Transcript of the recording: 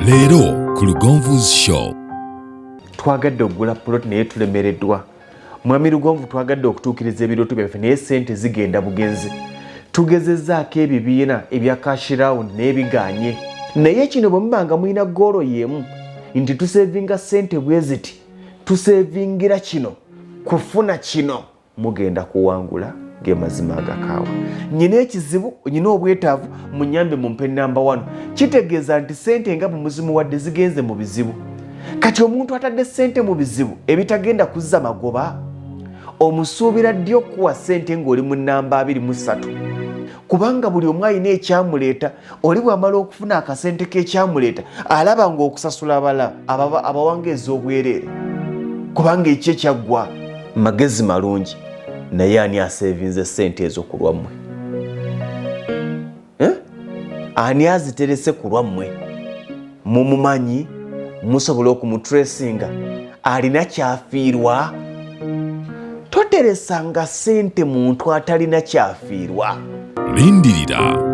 Leero ku Lugonvu'S show. Twagadde okugula plot naye tulemereddwa. Mwami Lugonvu twagadde okutuukiriza ebirooto byaffe naye ssente zigenda bugenzi. Tugezezzaako ebibiina ebya cash round n'ebiganye. Naye kino bwe muba nga mulina ggoolo y'emu nti tuseevinga ssente bwe ziti, tuseevingira kino, kufuna kino, mugenda kuwangula gemazima agakaawa. Nyina ekizibu, nyina obwetaavu, munyambe mumpe namba 1. Kitegeeza nti ssente nga bumuzimu wadde zigenze mu bizibu. Kati omuntu atadde ssente mu bizibu ebitagenda kuzza magoba, omusuubira ddi okuwa ssente ng'oli mu namba 23? Kubanga buli omu alina ekyamuleeta, oli bw'amala okufuna akasente k'ekyamuleeta alaba ng'okusasula abawangeeza obwereere. Kubanga ekyo ekyaggwa magezi malungi, naye ani aseevinze ssente ezo ku lwammwe? Ani aziterese ku lwammwe? Mumumanyi, musobola okumutracinga, alina kyafiirwa? Toteresanga ssente muntu atalina kyafiirwa. Lindirira